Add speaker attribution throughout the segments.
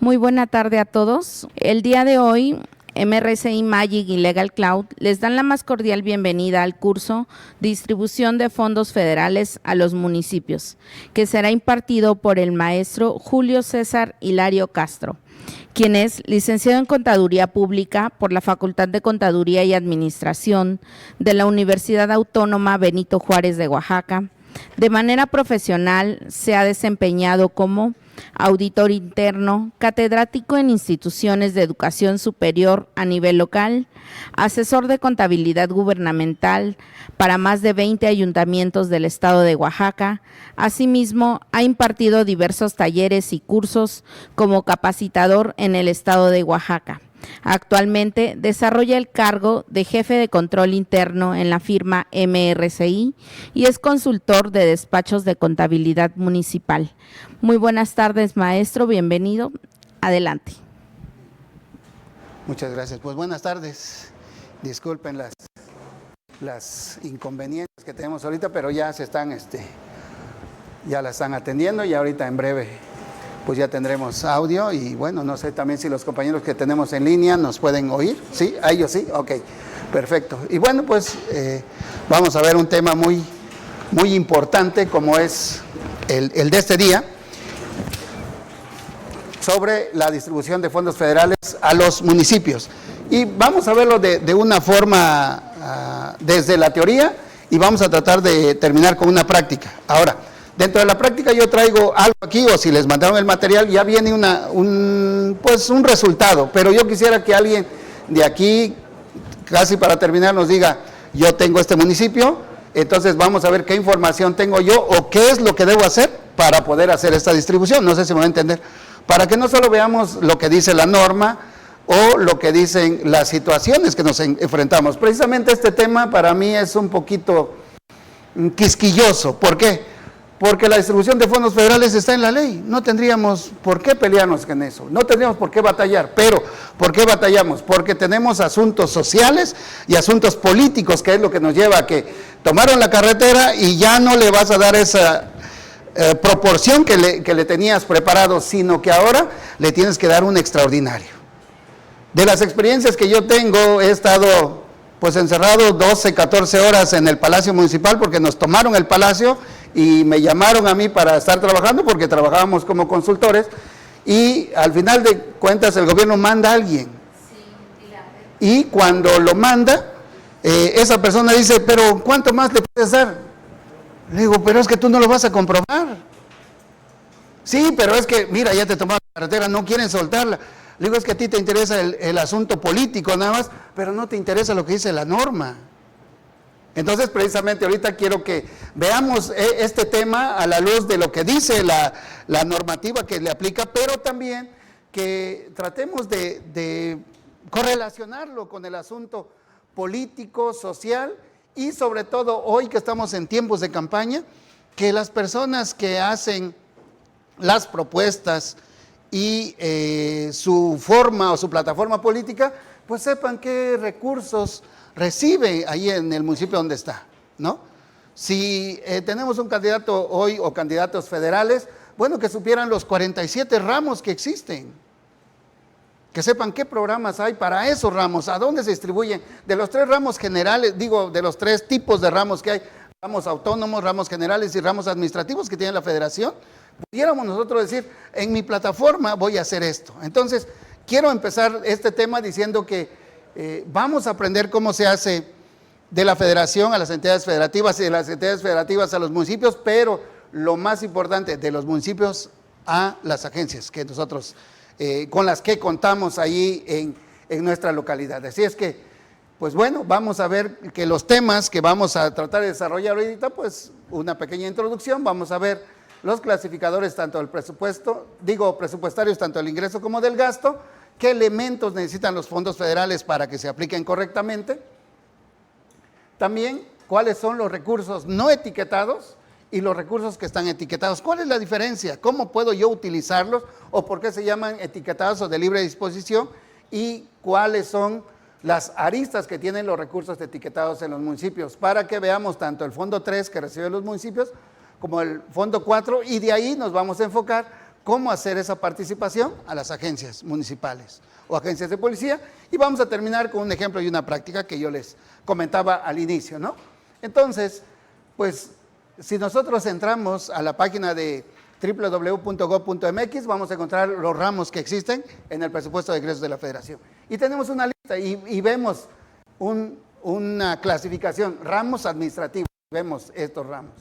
Speaker 1: Muy buena tarde a todos. El día de hoy, MRCI Magic y Legal Cloud les dan la más cordial bienvenida al curso Distribución de Fondos Federales a los Municipios, que será impartido por el maestro Julio César Hilario Castro, quien es licenciado en Contaduría Pública por la Facultad de Contaduría y Administración de la Universidad Autónoma Benito Juárez de Oaxaca. De manera profesional se ha desempeñado como auditor interno, catedrático en instituciones de educación superior a nivel local, asesor de contabilidad gubernamental para más de 20 ayuntamientos del estado de Oaxaca. Asimismo, ha impartido diversos talleres y cursos como capacitador en el estado de Oaxaca. Actualmente desarrolla el cargo de jefe de control interno en la firma MRCI y es consultor de despachos de contabilidad municipal. Muy buenas tardes, maestro, bienvenido. Adelante.
Speaker 2: Muchas gracias. Pues buenas tardes. Disculpen las inconveniencias que tenemos ahorita, pero ya se están, ya la están atendiendo y ahorita en breve pues ya tendremos audio y bueno, no sé también si los compañeros que tenemos en línea nos pueden oír. ¿Sí? ¿A ellos sí? Ok, perfecto. Y bueno, pues vamos a ver un tema muy importante como es el de este día, sobre la distribución de fondos federales a los municipios. Y vamos a verlo de una forma desde la teoría y vamos a tratar de terminar con una práctica. Ahora, dentro de la práctica yo traigo algo aquí, o si les mandaron el material, ya viene un resultado, pero yo quisiera que alguien de aquí, casi para terminar, nos diga, yo tengo este municipio, entonces vamos a ver qué información tengo yo o qué es lo que debo hacer para poder hacer esta distribución. No sé si me va a entender, para que no solo veamos lo que dice la norma o lo que dicen las situaciones que nos enfrentamos. Precisamente este tema para mí es un poquito quisquilloso. ¿Por qué? Porque la distribución de fondos federales está en la ley, no tendríamos por qué pelearnos con eso, no tendríamos por qué batallar, pero ¿por qué batallamos? Porque tenemos asuntos sociales y asuntos políticos, que es lo que nos lleva a que tomaron la carretera y ya no le vas a dar esa proporción que le tenías preparado, sino que ahora le tienes que dar un extraordinario. De las experiencias que yo tengo, he estado pues encerrado 12, 14 horas en el Palacio Municipal porque nos tomaron el Palacio y me llamaron a mí para estar trabajando porque trabajábamos como consultores y al final de cuentas el gobierno manda a alguien y cuando lo manda esa persona dice, pero ¿cuánto más le puedes dar? Le digo, pero es que tú no lo vas a comprobar. Sí, pero es que mira, ya te tomaron la carretera, no quieren soltarla. Le digo, es que a ti te interesa el asunto político nada más, pero no te interesa lo que dice la norma. Entonces, precisamente ahorita quiero que veamos este tema a la luz de lo que dice la normativa que le aplica, pero también que tratemos de correlacionarlo con el asunto político, social y sobre todo hoy que estamos en tiempos de campaña, que las personas que hacen las propuestas y su forma o su plataforma política, pues sepan qué recursos recibe ahí en el municipio donde está, ¿no? Si tenemos un candidato hoy o candidatos federales, bueno, que supieran los 47 ramos que existen, que sepan qué programas hay para esos ramos, a dónde se distribuyen, de los 3 ramos generales, de los 3 tipos de ramos que hay, ramos autónomos, ramos generales y ramos administrativos que tiene la federación, pudiéramos nosotros decir, en mi plataforma voy a hacer esto. Entonces, quiero empezar este tema diciendo que vamos a aprender cómo se hace de la federación a las entidades federativas y de las entidades federativas a los municipios, pero lo más importante, de los municipios a las agencias que nosotros, con las que contamos ahí en nuestra localidad. Así es que, pues bueno, vamos a ver que los temas que vamos a tratar de desarrollar ahorita, pues una pequeña introducción, vamos a ver los clasificadores tanto del presupuesto, presupuestarios tanto del ingreso como del gasto, qué elementos necesitan los fondos federales para que se apliquen correctamente, también cuáles son los recursos no etiquetados y los recursos que están etiquetados, cuál es la diferencia, cómo puedo yo utilizarlos o por qué se llaman etiquetados o de libre disposición y cuáles son las aristas que tienen los recursos etiquetados en los municipios, para que veamos tanto el fondo 3 que reciben los municipios como el fondo 4 y de ahí nos vamos a enfocar cómo hacer esa participación a las agencias municipales o agencias de policía, y vamos a terminar con un ejemplo y una práctica que yo les comentaba al inicio, ¿no? Entonces, pues, si nosotros entramos a la página de www.gov.mx, vamos a encontrar los ramos que existen en el presupuesto de egresos de la Federación. Y tenemos una lista y vemos una clasificación, ramos administrativos, vemos estos ramos.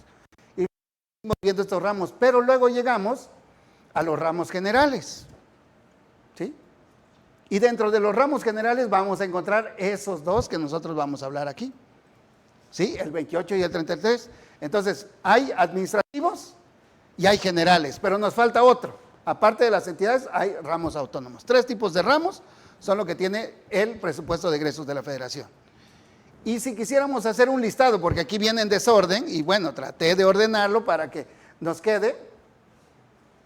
Speaker 2: Y estamos viendo estos ramos, pero luego llegamos a los ramos generales, ¿sí? Y dentro de los ramos generales vamos a encontrar esos dos que nosotros vamos a hablar aquí, ¿sí? El 28 y el 33. Entonces, hay administrativos y hay generales, pero nos falta otro. Aparte de las entidades, hay ramos autónomos. 3 tipos de ramos son lo que tiene el presupuesto de egresos de la Federación. Y si quisiéramos hacer un listado, porque aquí viene en desorden, y bueno, traté de ordenarlo para que nos quede.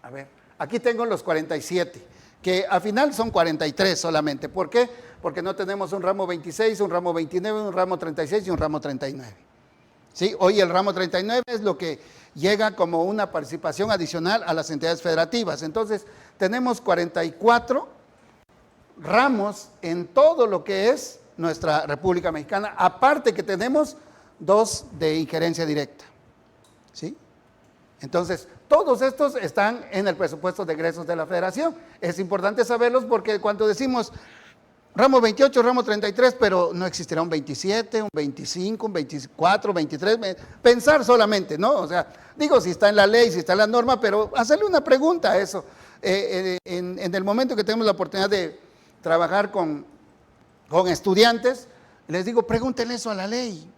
Speaker 2: A ver, aquí tengo los 47, que al final son 43 solamente. ¿Por qué? Porque no tenemos un ramo 26, un ramo 29, un ramo 36 y un ramo 39. ¿Sí? Hoy el ramo 39 es lo que llega como una participación adicional a las entidades federativas. Entonces, tenemos 44 ramos en todo lo que es nuestra República Mexicana, aparte que tenemos 2 de injerencia directa, ¿sí? Entonces, todos estos están en el presupuesto de egresos de la Federación. Es importante saberlos porque cuando decimos ramo 28, ramo 33, pero no existirá un 27, un 25, un 24, 23, pensar solamente, ¿no? O sea, digo, si está en la ley, si está en la norma, pero hacerle una pregunta a eso. En el momento que tenemos la oportunidad de trabajar con estudiantes, les digo, pregúntenle eso a la ley.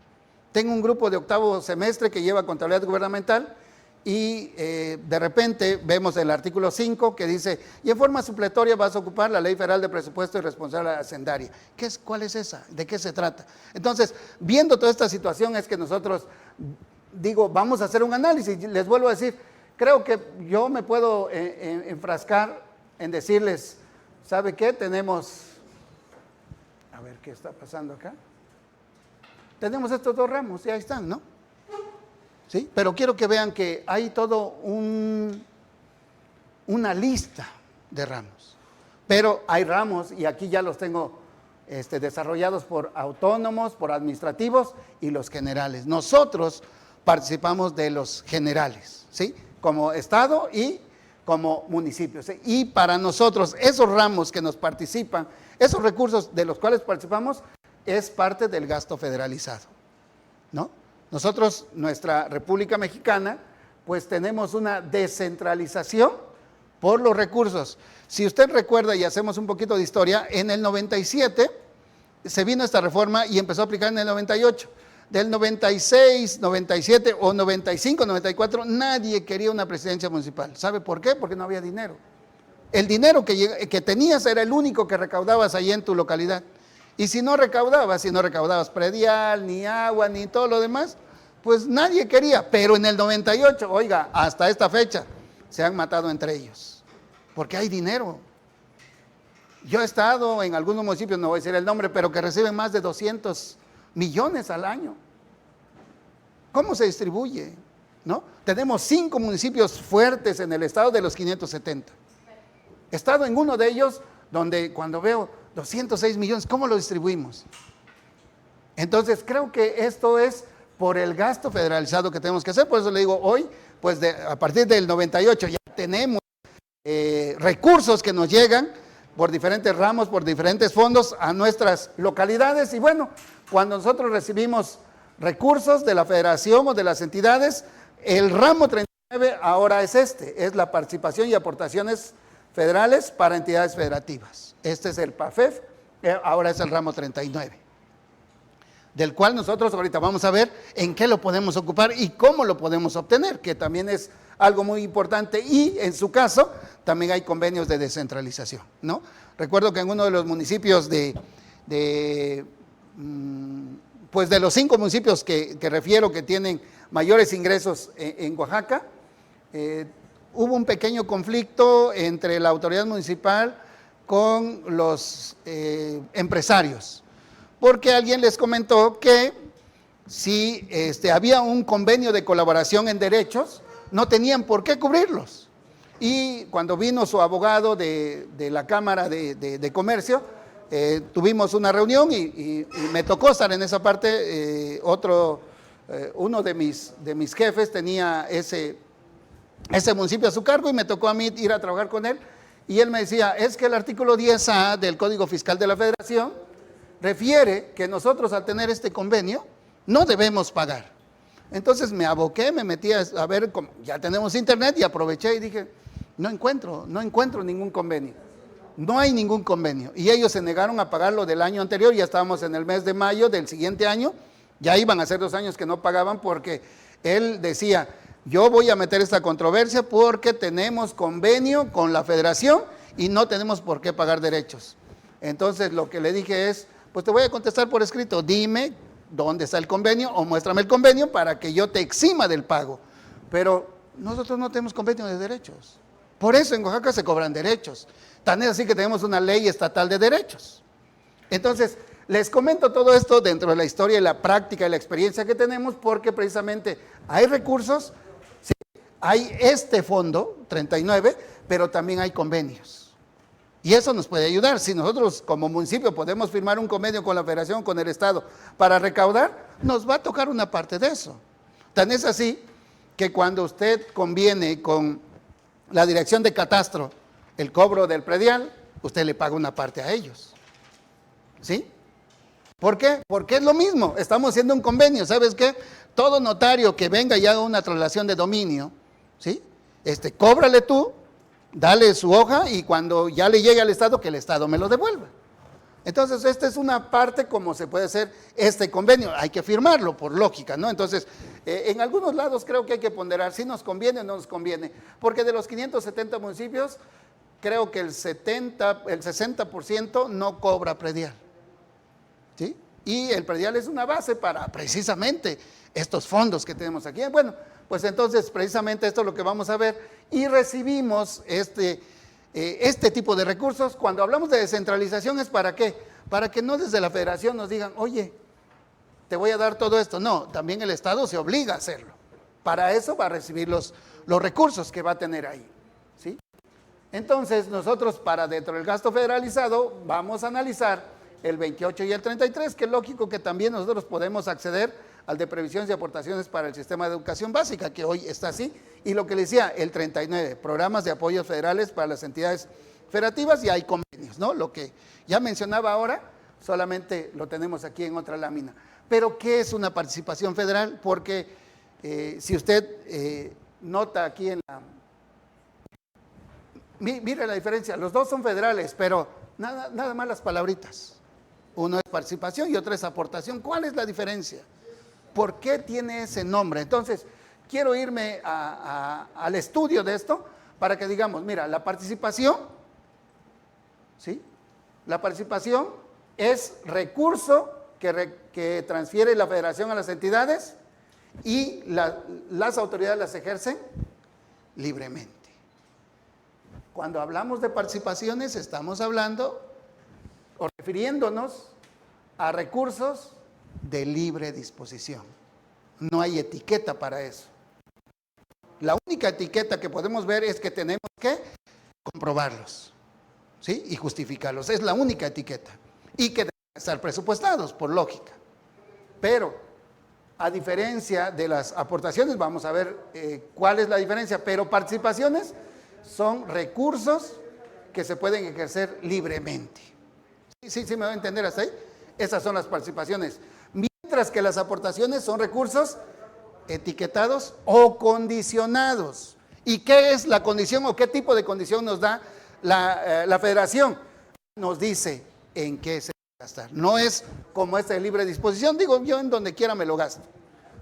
Speaker 2: Tengo un grupo de 8º semestre que lleva contabilidad gubernamental y de repente vemos el artículo 5 que dice, y en forma supletoria vas a ocupar la Ley Federal de Presupuesto y Responsabilidad Hacendaria. ¿Cuál es esa? ¿De qué se trata? Entonces, viendo toda esta situación es que nosotros, digo, vamos a hacer un análisis. Les vuelvo a decir, creo que yo me puedo enfrascar en decirles, ¿sabe qué? Tenemos, a ver qué está pasando acá. Tenemos estos 2 ramos y ahí están, ¿no? ¿Sí? Pero quiero que vean que hay todo una lista de ramos. Pero hay ramos, y aquí ya los tengo desarrollados por autónomos, por administrativos y los generales. Nosotros participamos de los generales, ¿sí? Como Estado y como municipios, ¿sí? Y para nosotros, esos ramos que nos participan, esos recursos de los cuales participamos, es parte del gasto federalizado, ¿no? Nosotros, nuestra República Mexicana, pues tenemos una descentralización por los recursos. Si usted recuerda y hacemos un poquito de historia, en el 97 se vino esta reforma y empezó a aplicar en el 98. Del 96, 97 o 95, 94, nadie quería una presidencia municipal. ¿Sabe por qué? Porque no había dinero. El dinero que tenías era el único que recaudabas ahí en tu localidad. Y si no recaudabas predial, ni agua, ni todo lo demás, pues nadie quería. Pero en el 98, oiga, hasta esta fecha, se han matado entre ellos. Porque hay dinero. Yo he estado en algunos municipios, no voy a decir el nombre, pero que reciben más de 200 millones al año. ¿Cómo se distribuye? ¿No? Tenemos 5 municipios fuertes en el estado de los 570. He estado en uno de ellos donde cuando veo 206 millones, ¿cómo lo distribuimos? Entonces creo que esto es por el gasto federalizado que tenemos que hacer. Por eso le digo, hoy, pues a partir del 98 ya tenemos recursos que nos llegan por diferentes ramos, por diferentes fondos a nuestras localidades. Y bueno, cuando nosotros recibimos recursos de la federación o de las entidades, el ramo 39 ahora es la participación y aportaciones federales para entidades federativas. Este es el PAFEF, ahora es el ramo 39, del cual nosotros ahorita vamos a ver en qué lo podemos ocupar y cómo lo podemos obtener, que también es algo muy importante, y en su caso también hay convenios de descentralización, ¿no? Recuerdo que en uno de los municipios pues de los 5 municipios que refiero que tienen mayores ingresos en Oaxaca, hubo un pequeño conflicto entre la autoridad municipal con los empresarios, porque alguien les comentó que si había un convenio de colaboración en derechos, no tenían por qué cubrirlos. Y cuando vino su abogado de la Cámara de Comercio, tuvimos una reunión y me tocó estar en esa parte. Uno de mis jefes tenía ese municipio a su cargo y me tocó a mí ir a trabajar con él. Y él me decía, es que el artículo 10A del Código Fiscal de la Federación refiere que nosotros al tener este convenio no debemos pagar. Entonces me aboqué, me metí a ver, ya tenemos internet y aproveché y dije, no encuentro ningún convenio. No hay ningún convenio. Y ellos se negaron a pagar lo del año anterior, ya estábamos en el mes de mayo del siguiente año, ya iban a ser 2 años que no pagaban porque él decía, yo voy a meter esta controversia porque tenemos convenio con la federación y no tenemos por qué pagar derechos. Entonces lo que le dije es, pues te voy a contestar por escrito, dime dónde está el convenio o muéstrame el convenio para que yo te exima del pago. Pero nosotros no tenemos convenio de derechos. Por eso en Oaxaca se cobran derechos. Tan es así que tenemos una ley estatal de derechos. Entonces, les comento todo esto dentro de la historia y la práctica y la experiencia que tenemos porque precisamente hay recursos, sí, hay este fondo, 39, pero también hay convenios. Y eso nos puede ayudar. Si nosotros como municipio podemos firmar un convenio con la federación, con el Estado, para recaudar, nos va a tocar una parte de eso. Tan es así que cuando usted conviene con la dirección de catastro el cobro del predial, usted le paga una parte a ellos. ¿Sí? ¿Por qué? Porque es lo mismo, estamos haciendo un convenio. ¿Sabes qué? Todo notario que venga y haga una traslación de dominio, ¿sí? Cóbrale tú, dale su hoja y cuando ya le llegue al Estado, que el Estado me lo devuelva. Entonces, esta es una parte como se puede hacer este convenio. Hay que firmarlo por lógica, ¿no? Entonces, en algunos lados creo que hay que ponderar si nos conviene o no nos conviene, porque de los 570 municipios, creo que el 60% no cobra predial, ¿sí? Y el predial es una base para precisamente estos fondos que tenemos aquí. Bueno, pues entonces precisamente esto es lo que vamos a ver y recibimos este tipo de recursos. Cuando hablamos de descentralización es ¿para qué? Para que no desde la federación nos digan, oye, te voy a dar todo esto. No, también el Estado se obliga a hacerlo. Para eso va a recibir los recursos que va a tener ahí, ¿sí? Entonces nosotros para dentro del gasto federalizado vamos a analizar el 28 y el 33, que es lógico que también nosotros podemos acceder al de previsiones y aportaciones para el sistema de educación básica, que hoy está así, y lo que le decía, el 39, programas de apoyos federales para las entidades federativas, y hay convenios, ¿no? Lo que ya mencionaba ahora, solamente lo tenemos aquí en otra lámina. Pero, ¿qué es una participación federal? Porque si usted nota aquí en la... Mire la diferencia, los dos son federales, pero nada más las palabritas. Uno es participación y otro es aportación. ¿Cuál es la diferencia? ¿Por qué tiene ese nombre? Entonces, quiero irme al estudio de esto para que digamos, mira, la participación, ¿sí? La participación es recurso que transfiere la federación a las entidades y las autoridades las ejercen libremente. Cuando hablamos de participaciones estamos hablando o refiriéndonos a recursos de libre disposición. No hay etiqueta para eso. La única etiqueta que podemos ver es que tenemos que comprobarlos, ¿sí? Y justificarlos. Es la única etiqueta. Y que deben estar presupuestados, por lógica. Pero, a diferencia de las aportaciones, vamos a ver cuál es la diferencia. Pero participaciones son recursos que se pueden ejercer libremente. ¿Sí me va a entender hasta ahí? Esas son las participaciones. Mientras que las aportaciones son recursos etiquetados o condicionados. ¿Y qué es la condición o qué tipo de condición nos da la federación? Nos dice en qué se va a gastar. No es como esta de libre disposición, digo yo en donde quiera me lo gasto.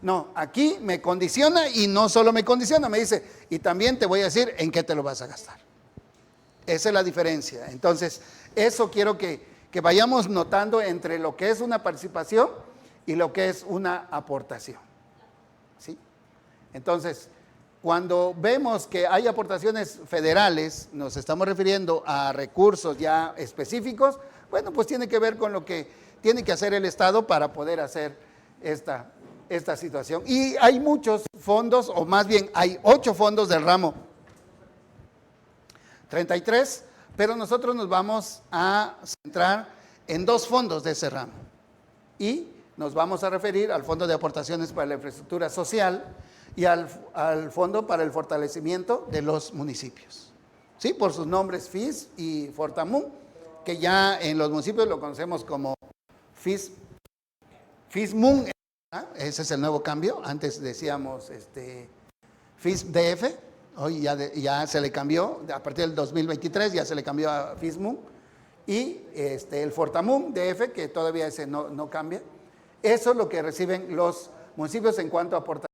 Speaker 2: No, aquí me condiciona y no solo me condiciona, me dice, y también te voy a decir en qué te lo vas a gastar. Esa es la diferencia. Entonces, eso quiero que vayamos notando entre lo que es una participación y lo que es una aportación. ¿Sí? Entonces, cuando vemos que hay aportaciones federales, nos estamos refiriendo a recursos ya específicos, bueno, pues tiene que ver con lo que tiene que hacer el Estado para poder hacer esta situación. Y hay muchos fondos, o más bien hay 8 fondos del ramo 33, pero nosotros nos vamos a centrar en 2 fondos de ese ramo. Y nos vamos a referir al Fondo de Aportaciones para la Infraestructura Social y al Fondo para el Fortalecimiento de los Municipios. ¿Sí? Por sus nombres FIS y Fortamun, que ya en los municipios lo conocemos como FISMUN. Ese es el nuevo cambio. Antes decíamos FISDF, hoy ya se le cambió, a partir del 2023 ya se le cambió a FISMUN. Y el Fortamun DF, que todavía ese no cambia. Eso es lo que reciben los municipios en cuanto a aportaciones.